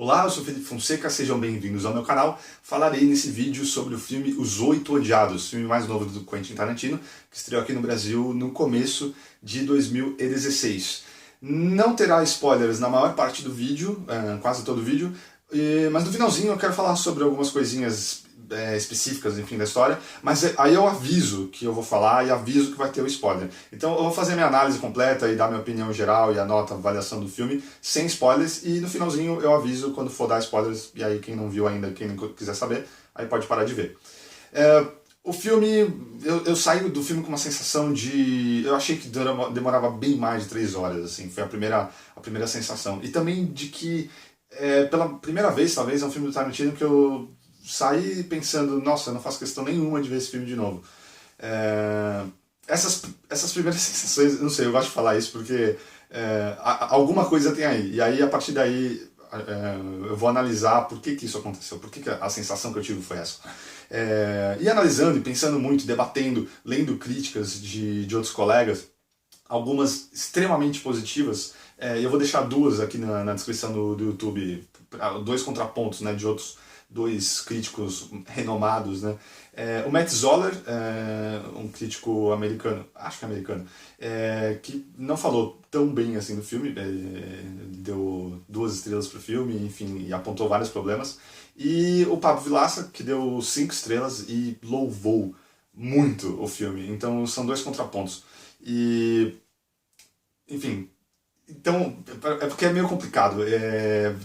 Olá, eu sou Felipe Fonseca, sejam bem-vindos ao meu canal. Falarei nesse vídeo sobre o filme Os Oito Odiados, filme mais novo do Quentin Tarantino, que estreou aqui no Brasil no começo de 2016. Não terá spoilers na maior parte do vídeo, quase todo o vídeo, mas no finalzinho eu quero falar sobre algumas coisinhas específicas, enfim, da história, mas aí eu aviso que eu vou falar e aviso que vai ter o spoiler. Então eu vou fazer minha análise completa e dar minha opinião geral e a nota, a avaliação do filme, sem spoilers, e no finalzinho eu aviso quando for dar spoilers, e aí quem não viu ainda, quem não quiser saber, aí pode parar de ver. O filme, eu saí do filme com uma sensação de... Eu achei que demorava bem mais de 3 horas, assim, foi a primeira sensação. E também de que, pela primeira vez, talvez, é um filme do Tarantino que eu saí pensando, nossa, eu não faço questão nenhuma de ver esse filme de novo. Essas primeiras sensações, eu não sei, eu gosto de falar isso porque alguma coisa tem aí. E aí, a partir daí, eu vou analisar por que isso aconteceu, por que a sensação que eu tive foi essa. E analisando e pensando muito, debatendo, lendo críticas de outros colegas, algumas extremamente positivas, e eu vou deixar duas aqui na descrição do YouTube, dois contrapontos, né, de outros dois críticos renomados, né? O Matt Zoller, um crítico americano, acho que é americano, que não falou tão bem assim do filme, deu 2 estrelas pro filme, enfim, e apontou vários problemas. E o Pablo Vilaça, que deu 5 estrelas e louvou muito o filme. Então são dois contrapontos. E, enfim, então, é porque é meio complicado.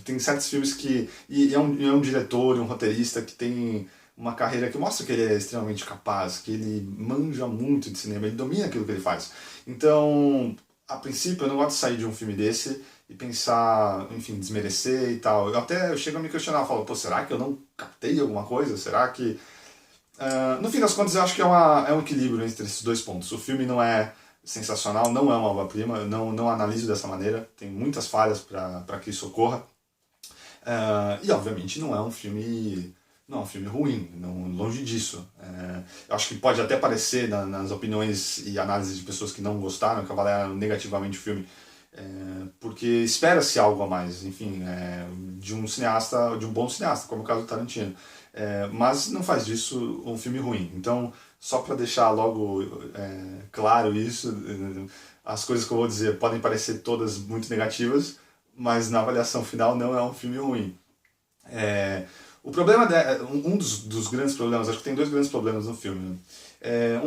Tem certos filmes que... E é um diretor, um roteirista que tem uma carreira que mostra que ele é extremamente capaz, que ele manja muito de cinema, ele domina aquilo que ele faz. Então, a princípio, eu não gosto de sair de um filme desse e pensar, enfim, desmerecer e tal. Eu chego a me questionar, eu falo, pô, será que eu não captei alguma coisa? Será que... no fim das contas, eu acho que é um equilíbrio entre esses dois pontos. O filme não é sensacional, não é uma obra-prima, eu não analiso dessa maneira, tem muitas falhas para que isso ocorra. E obviamente não é um filme ruim, longe disso. Eu acho que pode até parecer nas opiniões e análises de pessoas que não gostaram, que avaliaram negativamente o filme, porque espera-se algo a mais, enfim, de um cineasta, de um bom cineasta, como é o caso do Tarantino. Mas não faz disso um filme ruim. Então, só para deixar logo claro isso, as coisas que eu vou dizer podem parecer todas muito negativas, mas na avaliação final não é um filme ruim. O problema, um dos grandes problemas, acho que tem 2 grandes problemas no filme, né?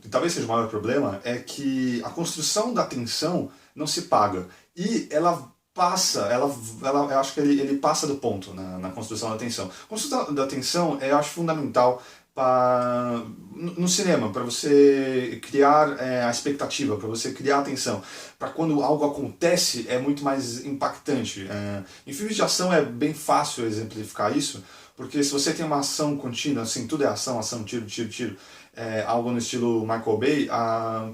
Talvez seja o maior problema, é que a construção da tensão não se paga. E ela passa, eu acho que ele passa do ponto na construção da tensão. A construção da tensão eu acho fundamental no cinema, para você criar a expectativa, para você criar a tensão. Para quando algo acontece é muito mais impactante. Em filmes de ação é bem fácil exemplificar isso, porque se você tem uma ação contínua, assim, tudo é ação, tiro, tiro, tiro, algo no estilo Michael Bay,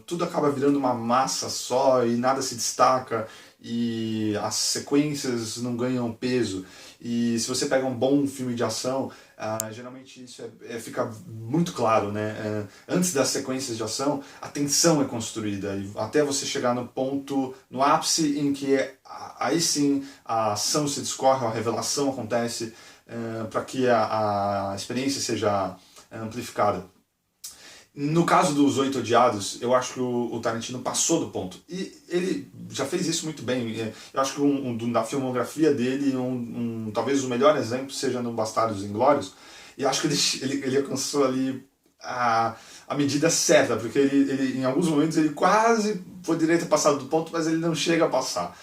tudo acaba virando uma massa só e nada se destaca e as sequências não ganham peso. E se você pega um bom filme de ação, geralmente isso fica muito claro, né? Antes das sequências de ação, a tensão é construída, e até você chegar no ponto, no ápice em que aí sim a ação se discorre, a revelação acontece, para que a experiência seja amplificada. No caso dos Oito Odiados, eu acho que o Tarantino passou do ponto. E ele já fez isso muito bem. Eu acho que da filmografia dele, talvez o melhor exemplo seja no Bastardos Inglórios. E acho que ele alcançou ali a medida certa, porque ele, em alguns momentos, ele quase poderia ter passado do ponto, mas ele não chega a passar.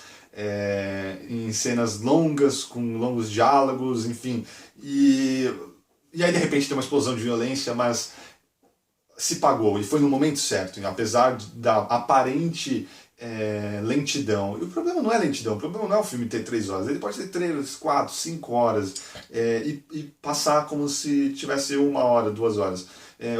Em cenas longas, com longos diálogos, enfim. E aí, de repente, tem uma explosão de violência, mas se pagou, e foi no momento certo, apesar da aparente lentidão. E o problema não é lentidão, o problema não é o filme ter 3 horas, ele pode ter 3, 4, 5 horas e passar como se tivesse 1 hora, 2 horas.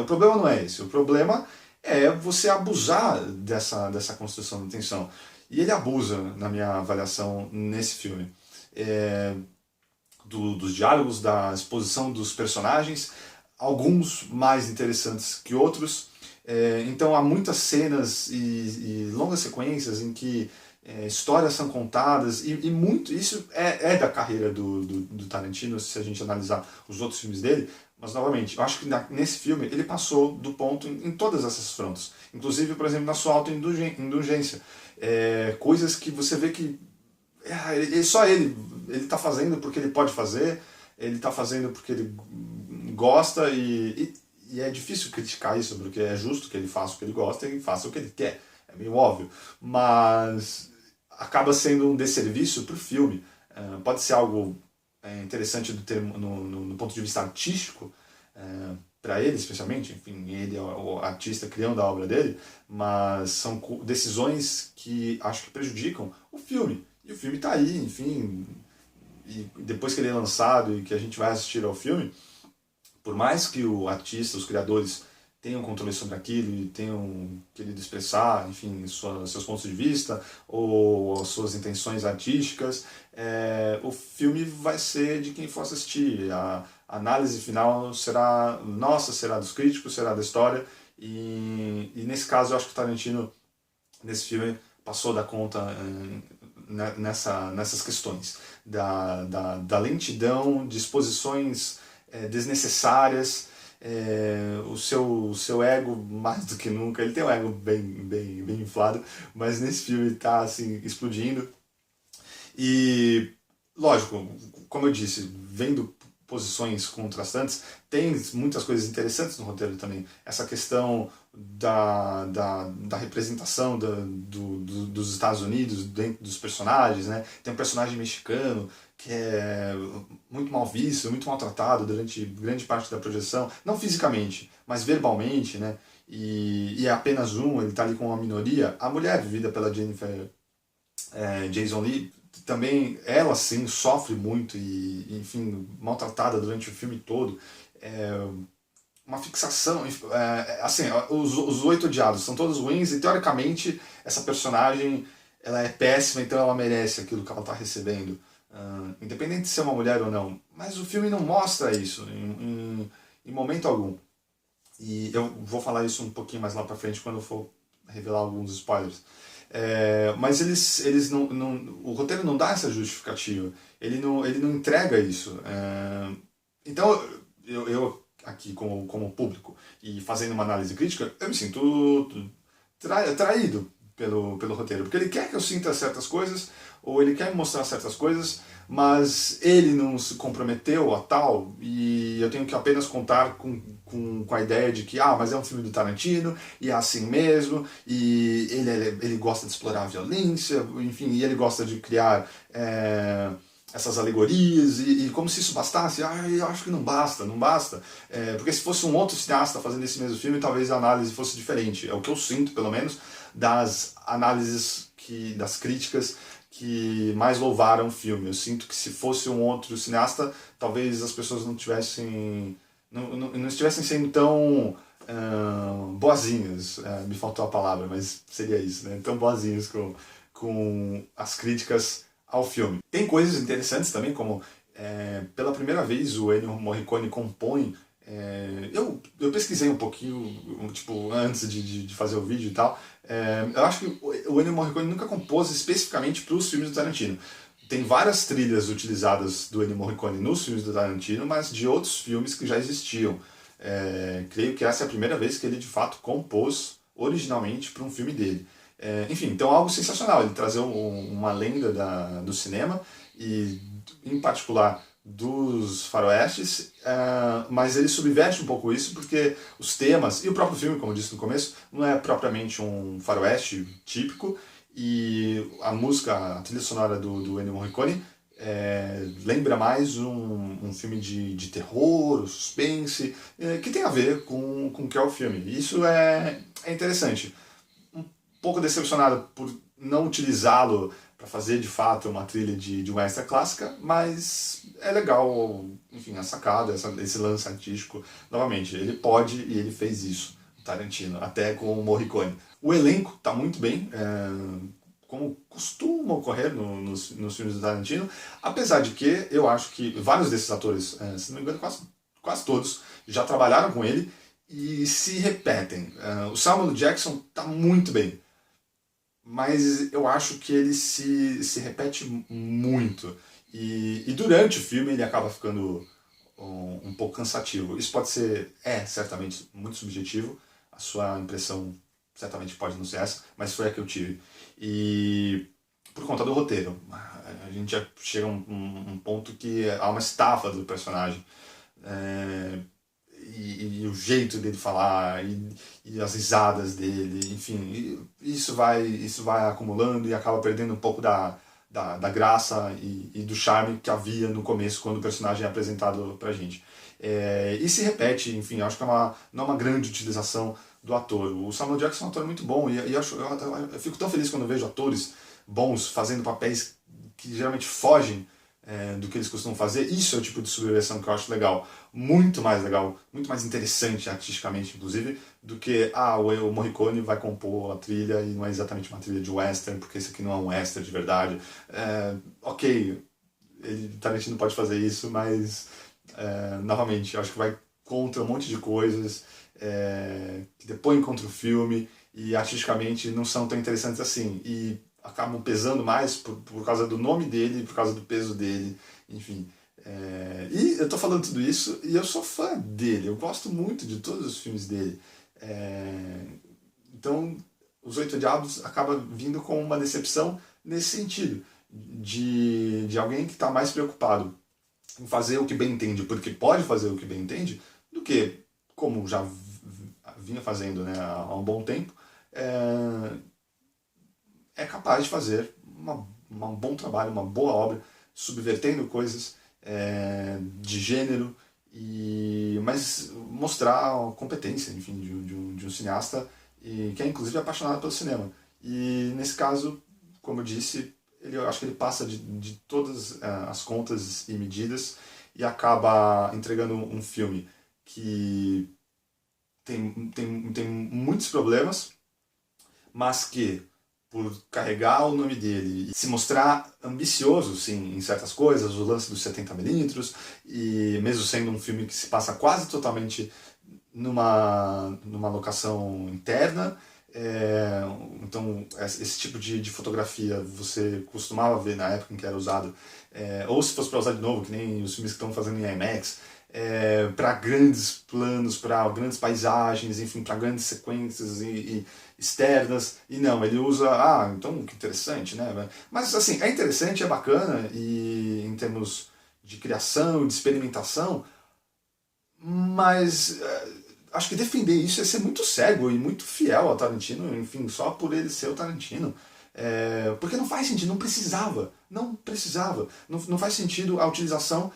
O problema não é esse, o problema é você abusar dessa construção de tensão. E ele abusa, na minha avaliação, nesse filme. Dos diálogos, da exposição dos personagens, alguns mais interessantes que outros. Então há muitas cenas e longas sequências em que histórias são contadas, e muito isso é da carreira do Tarantino, se a gente analisar os outros filmes dele. Mas, novamente, eu acho que nesse filme ele passou do ponto em todas essas frontes. Inclusive, por exemplo, na sua autoindulgência. Coisas que você vê que só ele está fazendo porque ele pode fazer, ele está fazendo porque ele gosta, e é difícil criticar isso, porque é justo que ele faça o que ele gosta e faça o que ele quer. É meio óbvio. Mas acaba sendo um desserviço para o filme. Pode ser algo interessante no ponto de vista artístico, para ele especialmente, enfim, ele é o artista criando a obra dele, mas são decisões que acho que prejudicam o filme. E o filme está aí, enfim, e depois que ele é lançado e que a gente vai assistir ao filme, por mais que o artista, os criadores tenham controle sobre aquilo e tenham querido expressar, enfim, seus pontos de vista ou suas intenções artísticas, o filme vai ser de quem for assistir. A análise final será nossa, será dos críticos, será da história, e nesse caso eu acho que o Tarantino, nesse filme, passou da conta nessas questões da lentidão, de exposições desnecessárias, o seu ego mais do que nunca. Ele tem um ego bem inflado, mas nesse filme está assim, explodindo. E, lógico, como eu disse, vendo posições contrastantes, tem muitas coisas interessantes no roteiro também. Essa questão da representação dos Estados Unidos dentro dos personagens, né? Tem um personagem mexicano que é muito mal visto, muito maltratado durante grande parte da projeção, não fisicamente, mas verbalmente, né? E é apenas ele está ali com uma minoria. A mulher, vivida pela Jennifer Jason Leigh, também, ela sim sofre muito e, enfim, maltratada durante o filme todo. Uma fixação, assim, os 8 odiados são todos ruins, e teoricamente essa personagem ela é péssima, então ela merece aquilo que ela está recebendo, independente de ser uma mulher ou não. Mas o filme não mostra isso em momento algum. E eu vou falar isso um pouquinho mais lá pra frente quando eu for revelar alguns spoilers. Mas eles não, o roteiro não dá essa justificativa, ele não entrega isso. Então eu aqui como público e fazendo uma análise crítica, eu me sinto traído pelo roteiro, porque ele quer que eu sinta certas coisas, ou ele quer me mostrar certas coisas, mas ele não se comprometeu a tal, e eu tenho que apenas contar com a ideia de que, mas é um filme do Tarantino, e é assim mesmo, e ele gosta de explorar a violência, enfim, e ele gosta de criar essas alegorias, e como se isso bastasse. Eu acho que não basta. Porque se fosse um outro cineasta fazendo esse mesmo filme, talvez a análise fosse diferente. É o que eu sinto, pelo menos, das análises, das críticas que mais louvaram o filme. Eu sinto que se fosse um outro cineasta, talvez as pessoas não estivessem sendo tão boazinhas. Me faltou a palavra, mas seria isso, né? Tão boazinhas com as críticas ao filme. Tem coisas interessantes também, como pela primeira vez o Ennio Morricone compõe. Eu pesquisei um pouquinho, tipo, antes de fazer o vídeo e tal. Eu acho que o Ennio Morricone nunca compôs especificamente para os filmes do Tarantino. Tem várias trilhas utilizadas do Ennio Morricone nos filmes do Tarantino, mas de outros filmes que já existiam. Creio que essa é a primeira vez que ele de fato compôs originalmente para um filme dele. Enfim, então algo sensacional, ele trazer uma lenda do cinema, e em particular dos faroestes, mas ele subverte um pouco isso, porque os temas, e o próprio filme, como eu disse no começo, não é propriamente um faroeste típico, e a música, a trilha sonora do Ennio Morricone lembra mais um filme de terror, suspense, que tem a ver com o que é o filme. Isso é interessante. Pouco decepcionado por não utilizá-lo para fazer de fato uma trilha de uma extra clássica, mas é legal, enfim, a sacada, esse lance artístico. Novamente, ele pode e ele fez isso, o Tarantino, até com o Morricone. O elenco está muito bem, como costuma ocorrer nos filmes do Tarantino, apesar de que eu acho que vários desses atores, se não me engano, quase todos, já trabalharam com ele e se repetem. O Samuel Jackson está muito bem. mas eu acho que ele se repete muito. E durante o filme ele acaba ficando um pouco cansativo. Isso pode ser, certamente, muito subjetivo. A sua impressão certamente pode não ser essa, mas foi a que eu tive. E por conta do roteiro, a gente já chega a um ponto que há uma estafa do personagem. É, e o jeito dele falar, e as risadas dele, enfim, isso vai acumulando e acaba perdendo um pouco da graça e do charme que havia no começo, quando o personagem é apresentado pra gente. E se repete, enfim, acho que não é uma grande utilização do ator. O Samuel Jackson é um ator muito bom, e eu fico tão feliz quando eu vejo atores bons fazendo papéis que geralmente fogem do que eles costumam fazer. Isso é o tipo de subversão que eu acho legal, muito mais interessante artisticamente, inclusive, do que o Morricone vai compor a trilha e não é exatamente uma trilha de western, porque isso aqui não é um western de verdade. Ok, Tarantino pode fazer isso, mas novamente, eu acho que vai contra um monte de coisas que depõem contra o filme e artisticamente não são tão interessantes assim. E acabam pesando mais por causa do nome dele, por causa do peso dele, enfim. E eu tô falando tudo isso e eu sou fã dele, eu gosto muito de todos os filmes dele. Então, Os Oito Diabos acaba vindo com uma decepção nesse sentido, de alguém que está mais preocupado em fazer o que bem entende, porque pode fazer o que bem entende, do que, como já vinha fazendo, né, há um bom tempo, é capaz de fazer um bom trabalho, uma boa obra, subvertendo coisas de gênero, mas mostrar a competência, enfim, de um cineasta que é inclusive apaixonado pelo cinema. E nesse caso, como eu disse, eu acho que ele passa de todas as contas e medidas e acaba entregando um filme que tem muitos problemas, mas que, por carregar o nome dele e se mostrar ambicioso, sim, em certas coisas, o lance dos 70mm, e mesmo sendo um filme que se passa quase totalmente numa locação interna, então esse tipo de fotografia você costumava ver na época em que era usado, ou se fosse para usar de novo, que nem os filmes que estão fazendo em IMAX, para grandes planos, para grandes paisagens, enfim, para grandes sequências e externas, e não, ele usa, então que interessante, né? Mas assim, é interessante, é bacana, e em termos de criação, de experimentação, mas acho que defender isso é ser muito cego e muito fiel ao Tarantino, enfim, só por ele ser o Tarantino. Porque não faz sentido, não precisava. Não faz sentido a utilização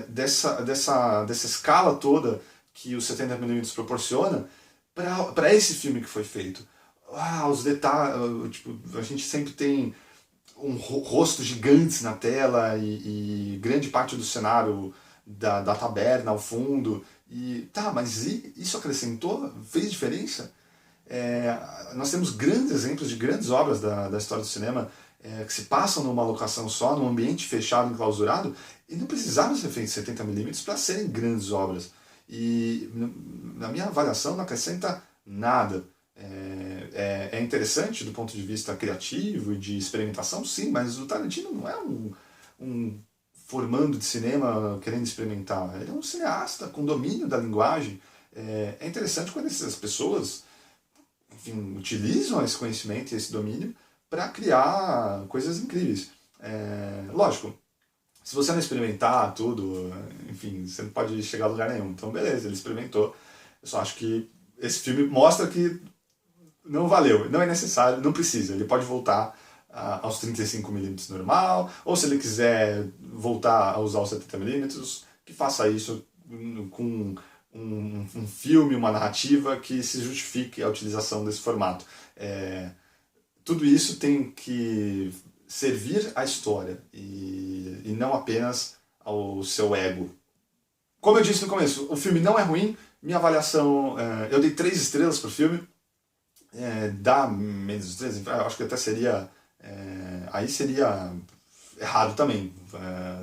dessa escala toda que o 70mm proporciona para esse filme que foi feito. Os detalhes, tipo, a gente sempre tem rostos gigantes na tela e grande parte do cenário da taberna ao fundo. Mas isso acrescentou? Fez diferença? Nós temos grandes exemplos de grandes obras da história do cinema que se passam numa locação só, num ambiente fechado, enclausurado, e não precisavam ser feitos 70mm para serem grandes obras. E, na minha avaliação, não acrescenta nada. É interessante do ponto de vista criativo e de experimentação, sim, mas o Tarantino não é um formando de cinema querendo experimentar. Ele é um cineasta com domínio da linguagem. É interessante quando essas pessoas, enfim, utilizam esse conhecimento e esse domínio para criar coisas incríveis. Lógico, se você não experimentar tudo, enfim, você não pode chegar a lugar nenhum. Então, beleza, ele experimentou. Eu só acho que esse filme mostra que não valeu, não é necessário, não precisa. Ele pode voltar aos 35mm normal, ou se ele quiser voltar a usar os 70mm, que faça isso com um filme, uma narrativa que se justifique a utilização desse formato. Tudo isso tem que servir à história e não apenas ao seu ego. Como eu disse no começo, o filme não é ruim, minha avaliação, eu dei 3 estrelas pro filme, dá menos de 3, acho que até seria, aí seria errado também,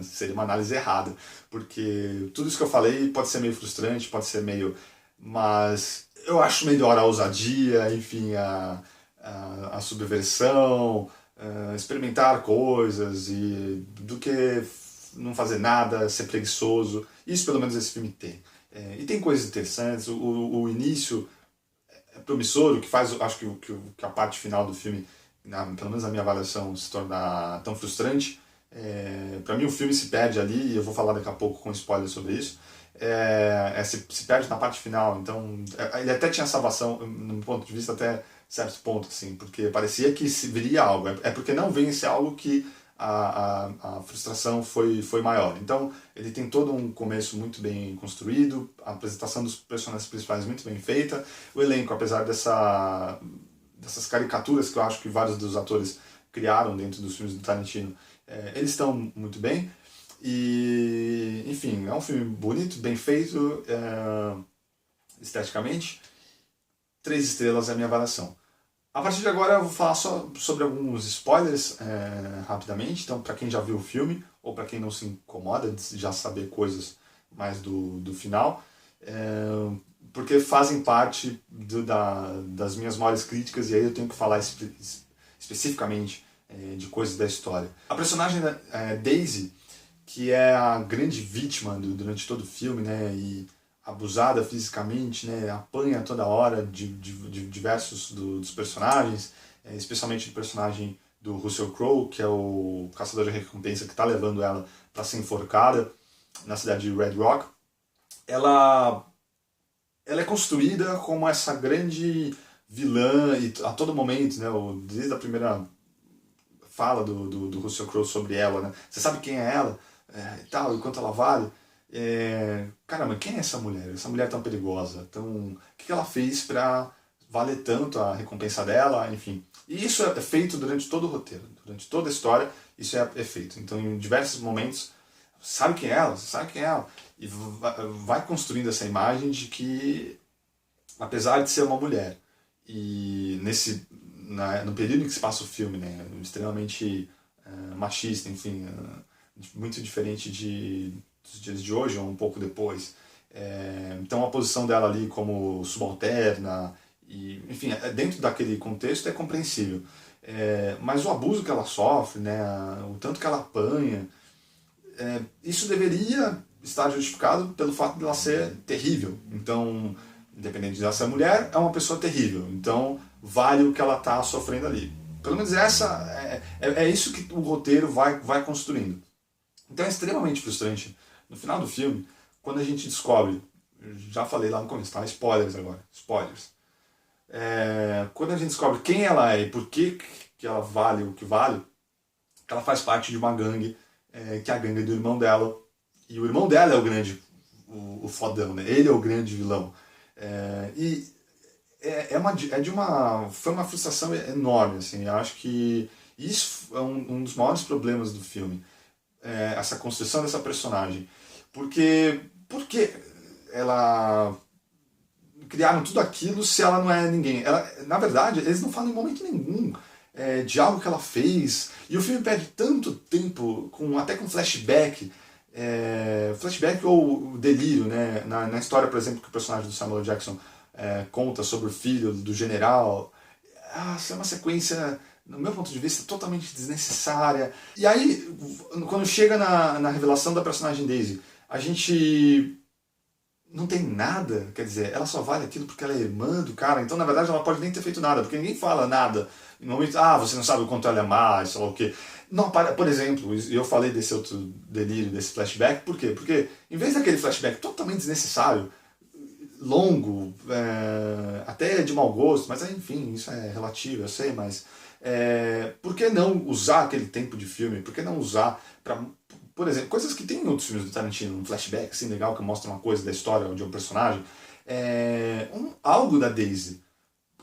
seria uma análise errada, porque tudo isso que eu falei pode ser meio frustrante, pode ser meio, mas eu acho melhor a ousadia, enfim, a subversão, experimentar coisas, e do que não fazer nada, ser preguiçoso. Isso pelo menos esse filme tem. E tem coisas interessantes, o início é promissor, o que faz, acho que a parte final do filme, pelo menos na minha avaliação, se tornar tão frustrante. Para mim o filme se perde ali, e eu vou falar daqui a pouco com spoiler sobre isso. Se perde na parte final, então ele até tinha salvação, no ponto de vista até certo ponto, assim, porque parecia que se viria algo, porque não vence algo que a frustração foi maior. Então ele tem todo um começo muito bem construído, a apresentação dos personagens principais muito bem feita, o elenco, apesar dessas caricaturas que eu acho que vários dos atores criaram dentro dos filmes do Tarantino, eles estão muito bem. E, enfim, é um filme bonito, bem feito, esteticamente. 3 estrelas é a minha avaliação. A partir de agora eu vou falar só sobre alguns spoilers rapidamente. Então, para quem já viu o filme, ou para quem não se incomoda de já saber coisas mais do final, porque fazem parte das minhas maiores críticas, e aí eu tenho que falar especificamente de coisas da história. A personagem Daisy, que é a grande vítima durante todo o filme, né, e abusada fisicamente, né, apanha toda hora de diversos dos personagens, especialmente do personagem do Russell Crowe, que é o caçador de recompensa que está levando ela para ser enforcada na cidade de Red Rock. Ela é construída como essa grande vilã, e a todo momento, né, desde a primeira fala do Russell Crowe sobre ela, né, você sabe quem é ela? E tal, e quanto ela vale. Caramba, quem é essa mulher? Essa mulher tão perigosa? O que ela fez para valer tanto a recompensa dela? Enfim. E isso é feito durante todo o roteiro, durante toda a história, isso é feito. Então, em diversos momentos, sabe quem é ela? Você sabe quem é ela? E vai construindo essa imagem de que, apesar de ser uma mulher, e no período em que se passa o filme, né, extremamente machista, enfim, muito diferente dos dias de hoje, ou um pouco depois. Então a posição dela ali como subalterna, e, enfim, dentro daquele contexto é compreensível. Mas o abuso que ela sofre, né, o tanto que ela apanha, isso deveria estar justificado pelo fato de ela ser terrível. Então, independente de ela ser mulher, é uma pessoa terrível. Então vale o que ela está sofrendo ali. Pelo menos é isso que o roteiro vai construindo. Então é extremamente frustrante, no final do filme, quando a gente descobre, já falei lá no começo, tá? Spoilers agora, spoilers. Quando a gente descobre quem ela é e por que ela vale o que vale, ela faz parte de uma gangue, que é a gangue do irmão dela, e o irmão dela é o grande, o fodão, né? Ele é o grande vilão. Foi uma frustração enorme, assim. Eu acho que isso é um dos maiores problemas do filme. Essa construção dessa personagem. Por que ela criaram tudo aquilo se ela não é ninguém? Na verdade, eles não falam em momento nenhum de algo que ela fez. E o filme perde tanto tempo, até com flashback. Flashback ou delírio, né? Na história, por exemplo, que o personagem do Samuel Jackson conta sobre o filho do general. É uma sequência, no meu ponto de vista, totalmente desnecessária. E aí, quando chega na revelação da personagem Daisy, a gente não tem nada, quer dizer, ela só vale aquilo porque ela é irmã do cara, então na verdade ela pode nem ter feito nada, porque ninguém fala nada. No momento, você não sabe o quanto ela é má, sei lá o quê. Não, por exemplo, eu falei desse outro delírio, desse flashback, por quê? Porque em vez daquele flashback totalmente desnecessário, longo, até de mau gosto, mas enfim, isso é relativo, eu sei, mas por que não usar aquele tempo de filme? Por que não usar para, por exemplo, coisas que tem em outros filmes do Tarantino, um flashback assim legal que mostra uma coisa da história de um personagem, algo da Daisy.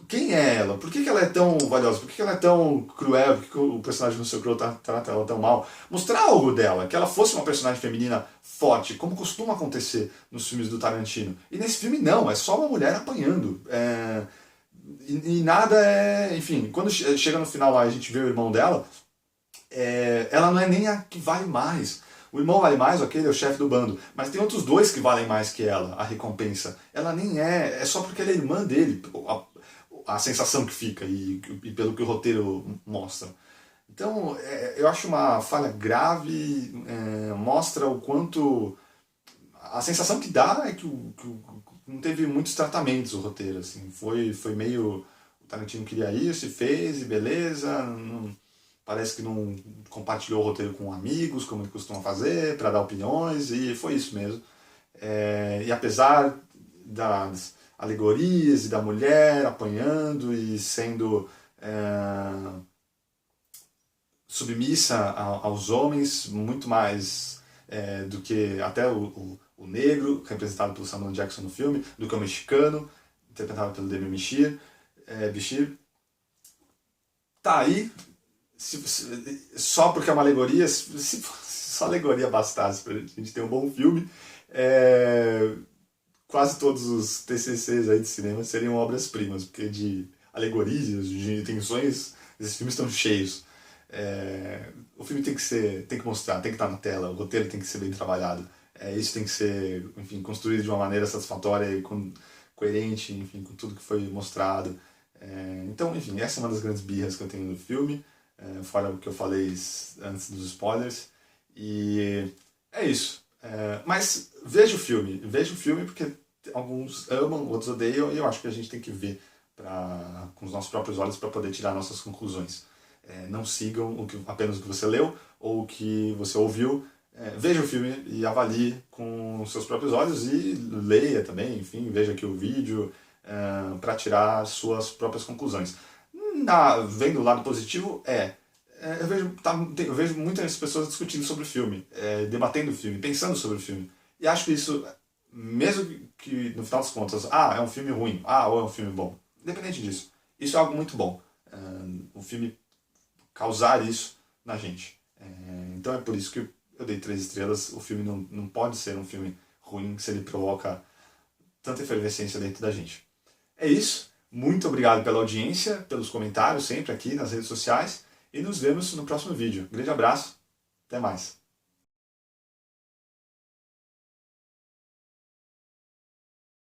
Quem é ela? Por que ela é tão valiosa? Por que ela é tão cruel? Por que o personagem do Russell Crowe trata ela tão mal? Mostrar algo dela, que ela fosse uma personagem feminina forte, como costuma acontecer nos filmes do Tarantino. E nesse filme não, é só uma mulher apanhando. E nada enfim, quando chega no final lá e a gente vê o irmão dela, ela não é nem a que vale mais. O irmão vale mais, ok, ele é o chefe do bando, mas tem outros dois que valem mais que ela, a recompensa. Ela nem é só porque ela é irmã dele. a sensação que fica e pelo que o roteiro mostra. Então, eu acho uma falha grave, mostra o quanto... A sensação que dá é que, não teve muitos tratamentos o roteiro, assim, foi meio... O Tarantino queria isso e fez, e beleza, parece que não compartilhou o roteiro com amigos, como ele costuma fazer, para dar opiniões, e foi isso mesmo. E apesar das alegorias e da mulher apanhando e sendo submissa aos homens, muito mais do que até o negro, representado pelo Samuel Jackson no filme, do que o mexicano, interpretado pelo Demi Bichir. Tá aí, só porque é uma alegoria, se só alegoria bastasse pra gente ter um bom filme, quase todos os TCCs aí de cinema seriam obras-primas, porque de alegorias, de intenções, esses filmes estão cheios. O filme tem que mostrar, tem que estar na tela, o roteiro tem que ser bem trabalhado, isso tem que ser, enfim, construído de uma maneira satisfatória e coerente, enfim, com tudo que foi mostrado. Então, enfim, essa é uma das grandes birras que eu tenho no filme, fora o que eu falei antes dos spoilers, e é isso. Mas veja o filme porque alguns amam, outros odeiam, e eu acho que a gente tem que ver com os nossos próprios olhos para poder tirar nossas conclusões. Não sigam apenas o que você leu ou o que você ouviu. Veja o filme e avalie com os seus próprios olhos e leia também, enfim, veja aqui o vídeo para tirar suas próprias conclusões. Vendo o lado positivo, eu vejo muitas pessoas discutindo sobre o filme, debatendo o filme, pensando sobre o filme. E acho que isso, mesmo que no final das contas, é um filme ruim, ou é um filme bom, independente disso, isso é algo muito bom. O filme causar isso na gente. Então é por isso que eu dei 3 estrelas. O filme não pode ser um filme ruim se ele provoca tanta efervescência dentro da gente. É isso. Muito obrigado pela audiência, pelos comentários sempre aqui nas redes sociais e nos vemos no próximo vídeo. Grande abraço. Até mais.